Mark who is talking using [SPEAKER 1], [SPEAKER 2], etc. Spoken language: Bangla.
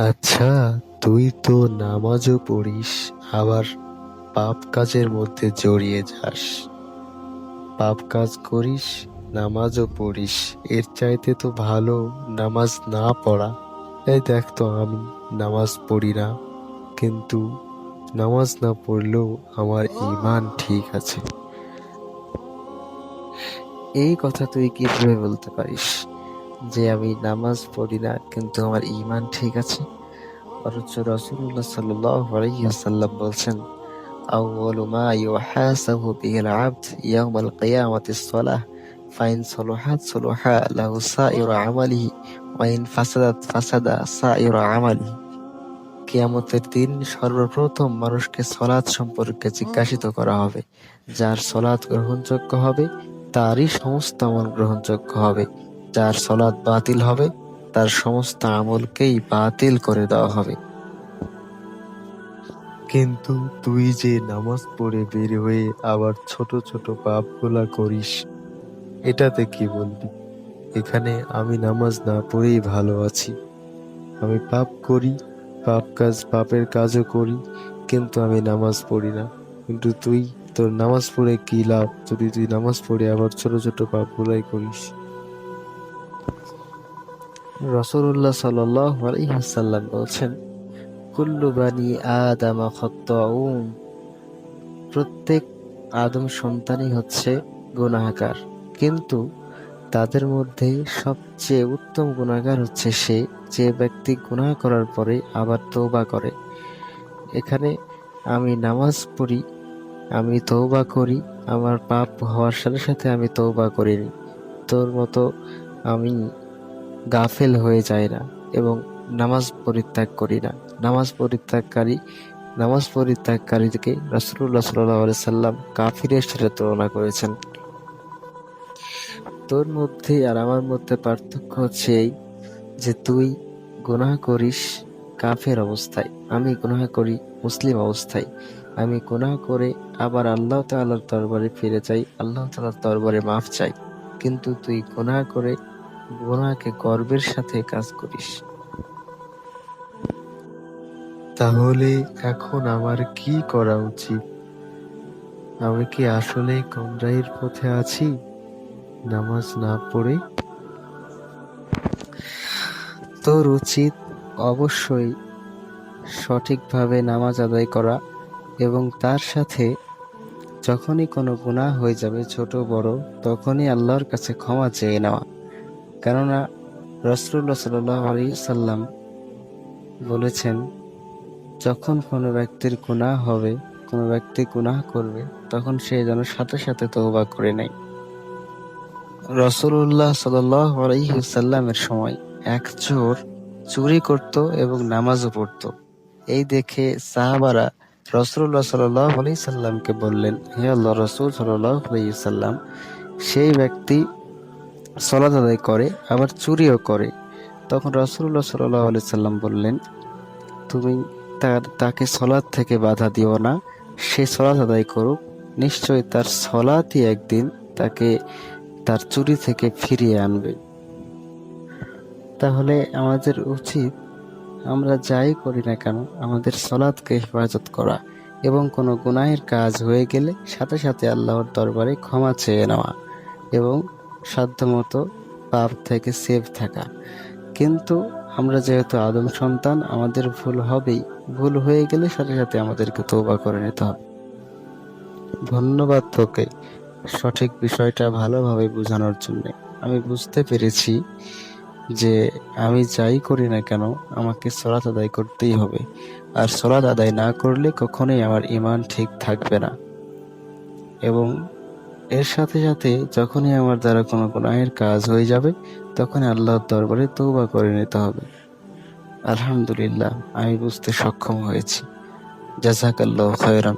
[SPEAKER 1] আচ্ছা, তুই তো নামাজও পড়িস, আবার পাপ কাজের মধ্যে জড়িয়ে যাস। পাপ কাজ করিস, নামাজও পড়িস। এর চাইতে তো ভালো নামাজ না পড়া। এই দেখ তো, আমি নামাজ পড়ি না, কিন্তু নামাজ না পড়লেও আমার ঈমান ঠিক আছে।
[SPEAKER 2] এই কথা তুই কিভাবে বলতে পারিস যে আমি নামাজ পড়ি না কিন্তু আমার ঈমান ঠিক আছে? অথচ রাসূলুল্লাহ সাল্লাল্লাহু আলাইহি ওয়াসাল্লাম বলছেন, আউয়ালু মা ইউহাসাবু বিহিল আবদ ইয়াউমাল কিয়ামাতিস সালাহ, ফাইন সালাহাত সালাহা লাহু সাইরু আমালিহি ওয়া ইন ফাসাদাত ফাসাদা সাইরু আমালিহি। কিয়ামতের দিন সর্বপ্রথম মানুষকে সলাৎ সম্পর্কে জিজ্ঞাসিত করা হবে। যার সলাৎ গ্রহণযোগ্য হবে তারই সমস্ত আমল গ্রহণযোগ্য হবে। যার সলাৎ বাতিল হবে তার সমস্ত আমলকেই বাতিল করে দেওয়া হবে।
[SPEAKER 1] কিন্তু তুই যে নামাজ পড়ে বের হয়ে আবার ছোট ছোট পাপগুলা করিস, এটাতে কি বলবি? এখানে আমি নামাজ না পড়েই ভালো আছি। আমি পাপ করি, পাপের কাজও করি, কিন্তু আমি নামাজ পড়ি না। কিন্তু তুই, তোর নামাজ পড়ে কি লাভ যদি তুই নামাজ পড়ে আবার ছোট ছোট পাপগুলাই করিস?
[SPEAKER 2] রাসূলুল্লাহ সাল্লাল্লাহু আলাইহি ওয়াসাল্লাম বলছেন, কুল্লু বানি আদামা খাত্তাউন। প্রত্যেক আদম সন্তানই হচ্ছে গুনাহগার, কিন্তু তাদের মধ্যে সবচেয়ে উত্তম গুনাহগার হচ্ছে সে যে ব্যক্তি গুনাহ করার পরে আবার তওবা করে। এখানে আমি নামাজ পড়ি, আমি তওবা করি, আমার পাপ হওয়ার সাথে সাথে আমি তওবা করিনি, তোর মতো আমি গাফেল হয়ে যায় না এবং নামাজ পরিত্যাগ করি না। নামাজ পরিত্যাগকারী নামাজ পরিত্যাগকারীকে রাসূলুল্লাহ সাল্লাল্লাহু আলাইহি সাল্লাম কাফিরের সাথে তুলনা করেছেন। তোর মধ্যে আর আমার মধ্যে পার্থক্য হচ্ছে এই যে তুই গুনাহ করিস কাফের অবস্থায়, আমি গুনাহ করি মুসলিম অবস্থায়। আমি গুনাহ করে আবার আল্লাহ তাআলার দরবারে ফিরে যাই, আল্লাহ তাআলার দরবারে মাফ চাই। কিন্তু তুই গুনাহ করে গুনাহকে গর্বের সাথে কাজ করিস।
[SPEAKER 1] তাহলে এখন আমার কি করা উচিত? আমি কি আসলে কমরাইয়ের পথে আছি নামাজ না পড়ে?
[SPEAKER 2] তোর উচিত অবশ্যই সঠিকভাবে নামাজ আদায় করা এবং তার সাথে যখনই কোনো গুনাহ হয়ে যাবে ছোট বড়, তখনই আল্লাহর কাছে ক্ষমা চেয়ে নেওয়া। কেননা রাসূলুল্লাহ সাল্লাল্লাহু আলাইহি সাল্লাম বলেছেন, যখন কোনো ব্যক্তির গুনাহ হবে, কোনো ব্যক্তি গুনাহ করবে, তখন সে যেন সাথে সাথে তওবা করে নেয়। রাসূলুল্লাহ সাল্লাল্লাহু আলাইহি সাল্লামের সময় এক চোর চুরি করত এবং নামাজও পড়ত। এই দেখে সাহাবারা রাসূলুল্লাহ সাল্লাল্লাহু আলাইহি সাল্লামকে বললেন, হে আল্লাহর রাসূল সাল্লাল্লাহু আলাইহি সাল্লাম, সেই ব্যক্তি সালাত আদায় করে আবার চুরিও করে। তখন রাসূলুল্লাহ সাল্লাল্লাহু আলাইহি সাল্লাম বললেন, তুমি তাকে সলাৎ থেকে বাধা দিও না, সে সলাৎ আদায় করুক, নিশ্চয়ই তার সলাতই একদিন তাকে তার চুরি থেকে ফিরিয়ে আনবে। তাহলে আমাদের উচিত আমরা যাই করি না কেন আমাদের সলাৎকে হেফাজত করা এবং কোনো গুনাহের কাজ হয়ে গেলে সাথে সাথে আল্লাহর দরবারে ক্ষমা চেয়ে নেওয়া এবং সাধ্যমতো পাপ থেকে সেভ থাকা। কিন্তু আমরা যেহেতু আদম সন্তান, আমাদের ভুল হবেই। ভুল হয়ে গেলে সাথে সাথে আমাদেরকে তওবা করে নিতে হবে। ধন্যবাদ তোকে সঠিক বিষয়টা ভালোভাবে বোঝানোর জন্য। আমি বুঝতে পেরেছি যে আমি যাই করি না কেন আমাকে সলাত আদায় করতেই হবে, আর সলাত আদায় না করলে কখনোই আমার ঈমান ঠিক থাকবে না। এবং এর সাথে সাথে যখনই আমার দ্বারা কোনো গুনাহের কাজ হয়ে যাবে, তখনই আল্লাহর দরবারে তওবা করে নিতে হবে। আলহামদুলিল্লাহ, আমি বুঝতে সক্ষম হয়েছি। জাযাকাল্লাহু খায়রান।